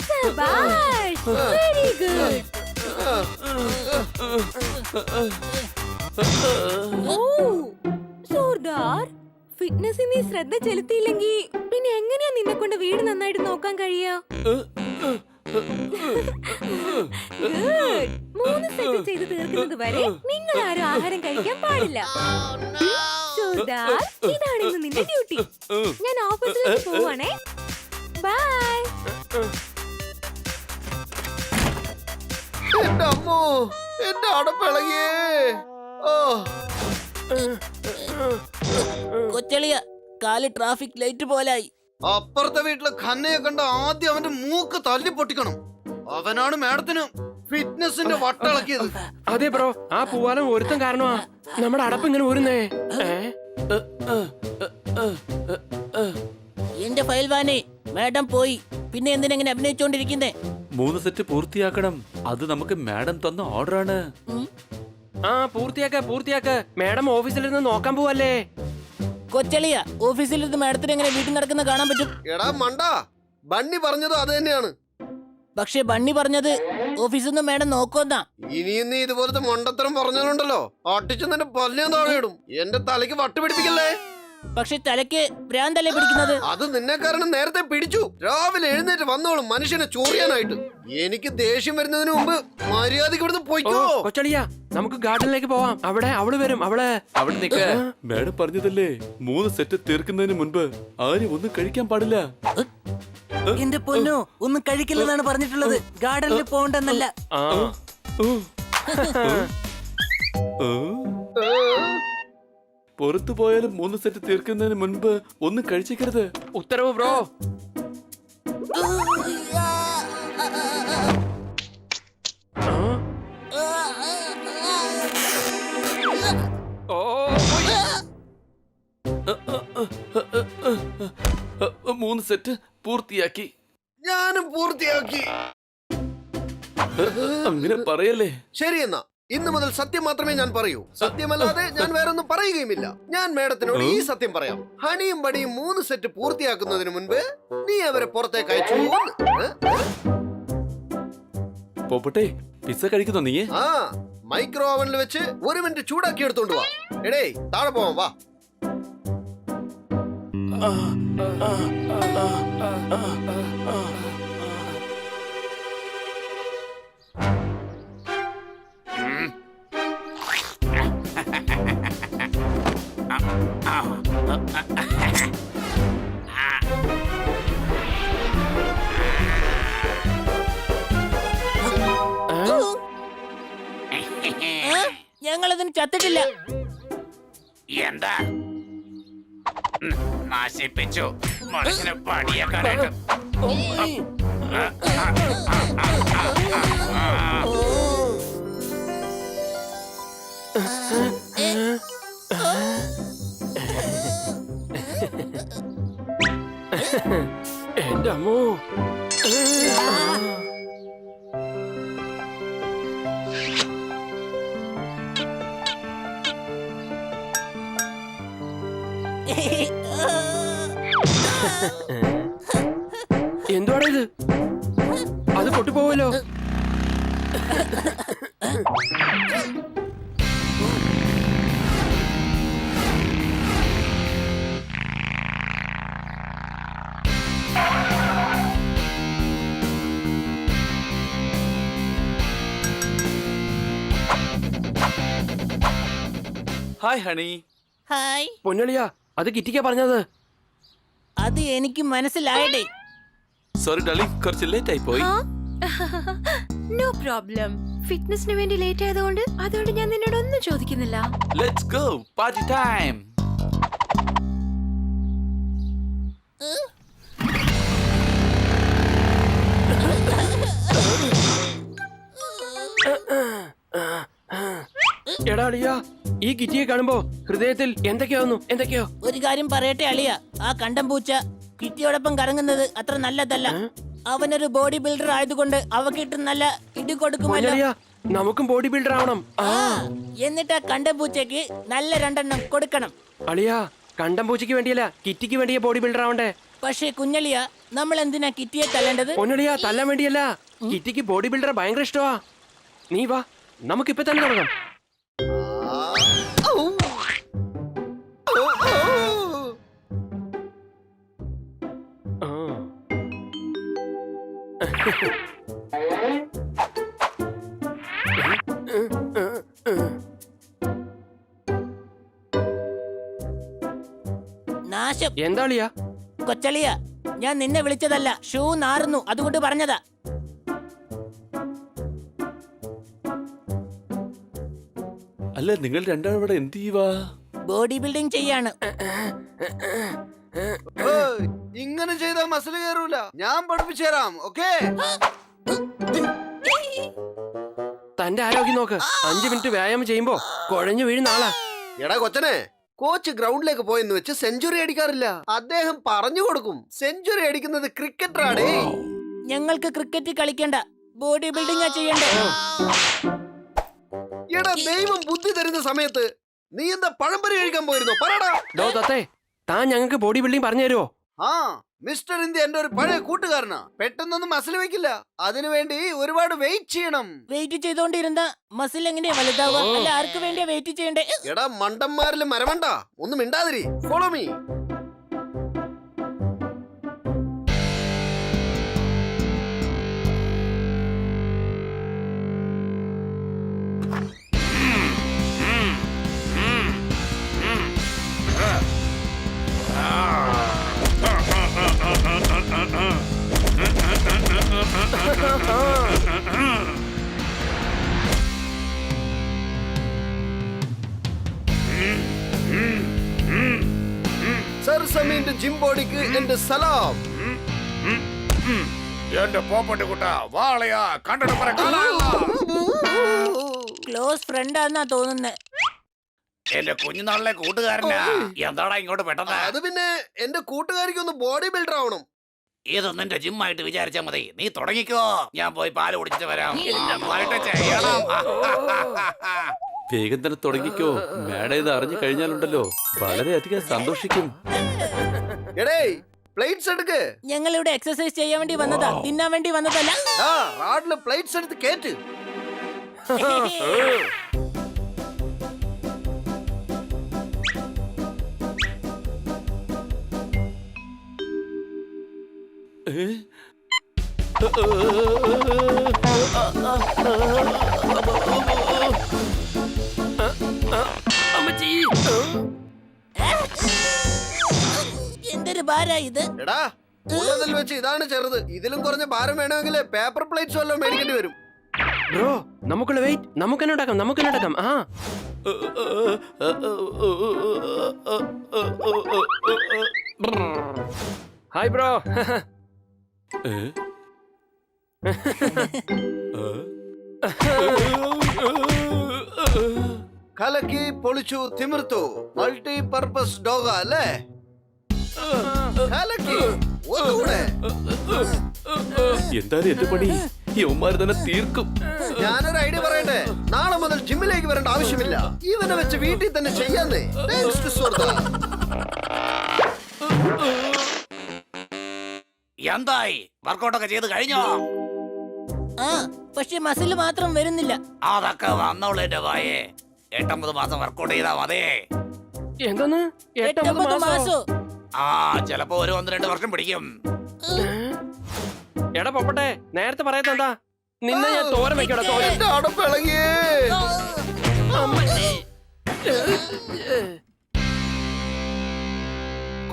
Sabash! Very good. സോർദാർ, ഫിറ്റ്നസിൽ നീ ശ്രദ്ധ ചെലുത്തിയില്ലെങ്കിൽ പിന്നെ എങ്ങനെയാ നിന്നെ കൊണ്ട് വീട് നന്നായിട്ട് നോക്കാൻ കഴിയാ? മൂന്ന് സെറ്റ് ചെയ്ത് തീർക്കുന്നത് വരെ നിങ്ങൾ ആരും ആഹാരം കഴിക്കാൻ പാടില്ല. സോർദാർ, ഇതാണ് ഇന്ന് നിന്റെ ഡ്യൂട്ടി. ഞാൻ ഓഫീസിലേക്ക് പോവാണേ. ബൈ. എന്റെ അമ്മോ, എന്റെ അടപ്പിളകിയേ. കൊച്ചളിയ കാല് ട്രാഫിക് ലൈറ്റ് പോലായി. അപ്പുറത്തെ വീട്ടിലെ ഖന്നയെ കണ്ട ആദ്യം അവന്റെ മൂക്ക് തല്ലി പൊട്ടിക്കണം. അവനാണ് മാഡത്തിന് ഫിറ്റ്നസിന്റെ വട്ടിളക്കിയത്. അതെ ബ്രോ, ആ പൂവാലം ഒരുത്തം കാരണമാ നമ്മുടെ അടപ്പ് ഇങ്ങനെ ഊരുന്നേ. എന്റെ ഫയൽവാനെ, മാഡം പോയി. പിന്നെ എന്തിനെങ്ങനെ അഭിനയിച്ചോണ്ടിരിക്കുന്നേ? 3 സെറ്റ് പൂർത്തിയാക്കണം. അത് നമുക്ക് മാഡം തന്ന ഓർഡറാണ്. ആ പൂർത്തിയാക്ക. മാഡം ഓഫീസിലിരുന്ന് നോക്കാൻ പോവല്ലേ? കൊച്ചളിയ, ഓഫീസിലിരുന്ന് മാഡത്തിന് എങ്ങനെ വീട്ടിൽ നടക്കുന്ന കാണാൻ പറ്റും? എടാ മണ്ട, ബണ്ണി പറഞ്ഞത് അത് തന്നെയാണ്. പക്ഷെ ബണ്ണി പറഞ്ഞത് ഓഫീസിൽ നിന്ന് മാഡം നോക്കുന്നാ. ഇനിയും നീ ഇതുപോലത്തെ മണ്ടത്തരം പറഞ്ഞാലുണ്ടല്ലോ, അട്ടിച്ച് നിന്റെ പല്ലിയാൻ താഴെ ഇടും. എന്റെ തലയ്ക്ക് വട്ട് പിടിപ്പിക്കല്ലേ. പക്ഷെ തലയ്ക്ക് ഭ്രാന്തല്ലേ പിടിക്കുന്നത്? അത് നിന്നെ കാരണം നേരത്തെ പിടിച്ചു. രാവിലെ എഴുന്നേറ്റ് വന്നോളും മനുഷ്യനെ ചോറിയാനായിട്ട്. എനിക്ക് ദേഷ്യം വരുന്നതിന് മുമ്പ് മര്യാദയ്ക്ക് ഇവിടുന്ന് പോയിക്കോ. കൊച്ചളിയ, നമുക്ക് ഗാർഡനിലേക്ക് പോവാം. അവിടെ അവള് വരും. അവിടെ നിൽക്ക. മാഡം പറഞ്ഞതല്ലേ 3 സെറ്റ് തീർക്കുന്നതിന് മുൻപ് ആരും ഒന്നും കഴിക്കാൻ പാടില്ല. എന്റെ പൊന്നോ, ഒന്നും കഴിക്കില്ലെന്നാണ് പറഞ്ഞിട്ടുള്ളത്. ഗാർഡനിൽ പോകണ്ടെന്നല്ല. പുറത്തു പോയാലും 3 സെറ്റ് തീർക്കുന്നതിന് മുൻപ് ഒന്നും കഴിച്ചേക്കരുത്. ഉത്തരവ് ബ്രോ. മൂന്ന് സെറ്റ് പൂർത്തിയാക്കി. ഞാനും പൂർത്തിയാക്കി. അങ്ങനെ പറയല്ലേ. ശരി, എന്നാ ഇന്ന് മുതൽ സത്യം മാത്രമേ ഞാൻ പറയൂ. സത്യമല്ലാതെ ഞാൻ വേറൊന്നും പറയുകയുമില്ല. ഞാൻ മേഡത്തിനോട് ഈ സത്യം പറയാം. ഹണിയും ബണിയും 3 സെറ്റ് പൂർത്തിയാക്കുന്നതിന് മുൻപ് നീ അവരെ പുറത്തേക്ക് അയച്ചു. പോപ്പട്ടെ, പിസ്സ കഴിക്കുന്നോ നീ? ആ, മൈക്രോ ഓവനിൽ വെച്ച് 1 മിനിറ്റ് ചൂടാക്കി എടുത്തോണ്ട് വാ. എടേ, താഴെ പോവാം, വാ. ഞങ്ങളതിന് ചത്തിട്ടില്ല. എന്താ നശിപ്പിച്ചു മനുഷ്യനെ പടിയാക്കാനായിട്ട്? എന്റെ അമ്മോ. എന്തുവാടാ ഇത്? അത് പൊട്ടിപ്പോവല്ലോ. Hi honey. ഹായ്. പൊന്നളിയാ, അത് കിറ്റിക്കാ പറഞ്ഞത്. അത് എനിക്ക് മനസ്സിലായടേ. സോറി ഡാർലിംഗ്, കുറച്ച് ലേറ്റ് ആയി പോയി. No problem. ഫിറ്റ്നസിന് വേണ്ടി ലേറ്റ് അതുകൊണ്ട് ഞാൻ നിന്നോട് ഒന്നും ചോദിക്കുന്നില്ല. Let's go, party time. എടാ അളിയാ, ഈ കിറ്റിയെ കാണുമ്പോ ഹൃദയത്തിൽ എന്തൊക്കെയോ. ഒരു കാര്യം പറയട്ടെ അളിയ, ആ കണ്ടം പൂച്ച കിറ്റിയോടൊപ്പം കറങ്ങുന്നത് അത്ര നല്ലതല്ല. അവനൊരു ബോഡി ബിൽഡർ ആയതുകൊണ്ട് അവക്കിട്ട് നല്ല ഇടി കൊടുക്കുമല്ലോ. നമുക്കും ബോഡി ബിൽഡർ ആവണം. എന്നിട്ട് ആ കണ്ടം പൂച്ചക്ക് നല്ല 2 എണ്ണം കൊടുക്കണം. അളിയാ, കണ്ടം പൂച്ചയ്ക്ക് വേണ്ടിയല്ല കിറ്റിക്ക് വേണ്ടിയ ബോഡി ബിൽഡർ ആവണ്ടേ. പക്ഷേ കുഞ്ഞളിയ നമ്മൾ എന്തിനാ കിറ്റിയെ തല്ലേണ്ടത്? പൊന്നളിയാ തല്ലാൻ വേണ്ടിയല്ല, കിറ്റിക്ക് ബോഡി ബിൽഡറെ ഭയങ്കര ഇഷ്ടമാ. നീ വാ, നമുക്കിപ്പൊ തന്നെ തുടങ്ങാം. ഔ. ഔ, ഔ. ആ. നാശം. എന്താളിയാ? കൊച്ചളിയ, ഞാൻ നിന്നെ വിളിച്ചതല്ല, ഷൂ നാറുന്നു അതുകൊണ്ട് പറഞ്ഞതാ. അല്ല, നിങ്ങൾ രണ്ടാളും ഇവിടെ എന്ത് ചെയ്യുവാ? ബോഡി ബിൽഡിംഗ് ചെയ്യാണ്. ഏയ്, ഇങ്ങനെ ചെയ്താൽ മസിൽ കയറൂല. ഞാൻ പഠിപ്പിച്ചു തരാം. ഓക്കേ. തന്റെ ആരോഗ്യം നോക്ക്. 5 മിനിറ്റ് വ്യായാമം ചെയ്യുമ്പോ കുഴഞ്ഞു വീഴുന്ന ആളാ. എടാ കൊച്ചനെ, കോച്ച് ഗ്രൗണ്ടിലേക്ക് പോയെന്ന് വെച്ച് സെഞ്ചുറി അടിക്കാറില്ല. അദ്ദേഹം പറഞ്ഞു കൊടുക്കും. സെഞ്ചുറി അടിക്കുന്നത് ക്രിക്കറ്ററാടേ. ഞങ്ങൾക്ക് ക്രിക്കറ്റ് കളിക്കണ്ട, ബോഡി ബിൽഡിംഗാ ചെയ്യണ്ടേ. എടാ, ദൈവം ബുദ്ധി തരുന്ന സമയത്ത് നീ എന്താ പഴംപൊരി കഴിക്കാൻ പോയിരുന്നോ? പറടാ. ഡോ തത്തേ, താൻ ഞങ്ങൾക്ക് ബോഡി ബിൽഡിംഗ് പറഞ്ഞു തരുമോ? ആ, മിസ്റ്റർ ഇന്ത്യ എന്റെ ഒരു പഴയ കൂട്ടുകാരനാ. പെട്ടെന്നൊന്നും മസിൽ വെക്കില്ല. അതിനുവേണ്ടി ഒരുപാട് വെയിറ്റ് ചെയ്യണം. വെയിറ്റ് ചെയ്തോണ്ടിരുന്ന മസിൽ എങ്ങനെയാ വലുതാവുക? അല്ല, ആർക്ക് വേണ്ടിയാ വെയിറ്റ് ചെയ്യണ്ടേ? എടാ മണ്ടന്മാരിൽ മരമണ്ട, ഒന്നും മിണ്ടാതിരി. Follow me. സർ സമീന്റെ ജിം ബോഡിക്ക് എന്റെ സലാം. എന്റെ പോപ്പട്ടി കുട്ട വാളയാ കണ്ടിട്ട് പറ. ക്ലോസ് ഫ്രണ്ടാന്നാ തോന്നുന്നേ. എന്റെ കുഞ്ഞുനാളിലെ കൂട്ടുകാരനാ. എന്താടാ ഇങ്ങോട്ട് പെട്ടെന്ന്? അത് പിന്നെ എന്റെ കൂട്ടുകാരിക്ക് ഒന്ന് ബോഡി ബിൽഡർ ആവണം. ഇത് നിന്റെ ജിമ്മായിട്ട് വിചാരിച്ചാ മതി. നീ തുടങ്ങിക്കോ, ഞാൻ പോയി പാല് കുടിച്ചിട്ട് വരാം. നന്നായിട്ട് ചെയ്യണം. വേഗം തന്നെ തുടങ്ങിക്കോ. മേഡം ഇത് അറിഞ്ഞു കഴിഞ്ഞാലുണ്ടല്ലോ വളരെയധികം സന്തോഷിക്കും. എടേ, പ്ലേറ്റ്സ് എടുക്ക്. ഞങ്ങൾ ഇവിടെ എക്സസൈസ് ചെയ്യാൻ വേണ്ടി വന്നതാ, തിന്നാൻ വേണ്ടി വന്നതല്ല. ആ, റാഡില് പ്ലേറ്റ്സ് എടുത്ത് കേറ്റ്. ഏ? അമ്മച്ചി, എന്തൊരു ഭാരാ ഇത്. എടാ, ഉള്ളതിൽ വെച്ച് ഇതാണ് ചെറുത്. ഇതിലും കുറഞ്ഞ ഭാരം വേണമെങ്കിൽ പേപ്പർ പ്ലേറ്റ്സ് വല്ലതും മേടിക്കേണ്ടി വരും. ബ്രോ, നമുക്കുള്ള വെയിറ്റ് നമുക്ക് തന്നെ ഉണ്ടാക്കാം. ആ, ഹായ് ബ്രോ. ഏ? കലക്കി പൊളിച്ചു തിമിർത്തു. മൾട്ടി പർപ്പസ് ഡോഗ അല്ലേ? കലക്കി. ഒന്നുകൂടെ. എന്തായാലും എന്റെ പണി യവന്മാര് തന്നെ തീർക്കും. ഞാനൊരു ഐഡിയ പറയട്ടെ. നാളെ മുതൽ ജിമ്മിലേക്ക് വരേണ്ട ആവശ്യമില്ല. ഇവനെ വെച്ച് വീട്ടിൽ തന്നെ ചെയ്യാന്നേ. Thanks to സുഹൃത്ത്. എന്തായി, വർക്കൗട്ടൊക്കെ ചെയ്ത് കഴിഞ്ഞോ? ആ, പക്ഷെ മസിൽ മാത്രം വരുന്നില്ല. അതൊക്കെ വന്നോളൂ എന്റെ വായേ. 8-9 മാസം വർക്കൗട്ട് ചെയ്താ മതി. എന്തോന്ന് 8-9 മാസോ? ആ, ചിലപ്പോ ഒരു 1-2 വർഷം പിടിക്കും. എടാ പൊപ്പട്ടെ, നേരത്തെ പറയാത്ത നിന്നെ ഞാൻ തോരൻ വെക്കടാ, തോരൻ. എന്റെ അടപ്പിളകിയേ.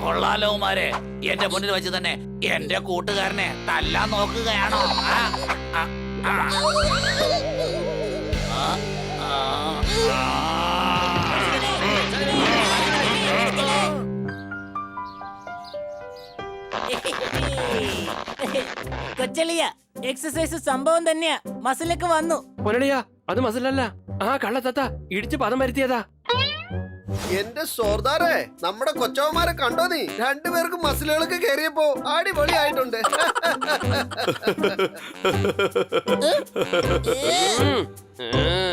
കൊള്ളാലോമാരെ, എന്റെ മുന്നിൽ വെച്ച് തന്നെ എന്റെ കൂട്ടുകാരനെ തല്ലാൻ നോക്കുകയാണോ? ആ, ആ, ആ. ആ, ആ, ആ. കൊച്ചളിയ, എക്സസൈസ് സംഭവം തന്നെയാ. മസിലൊക്കെ വന്നു. പൊന്നളിയാ, അത് മസിലല്ല. ആ കള്ളത്തത്ത ഇടിച്ച് പദം വരുത്തിയതാ. എന്റെ സോർദാറെ, നമ്മുടെ കൊച്ചവന്മാരെ കണ്ടോ നീ? രണ്ടുപേർക്കും മസിലുകളൊക്കെ കേറിയപ്പോ അടിപൊളിയായിട്ടുണ്ട്. ഉം.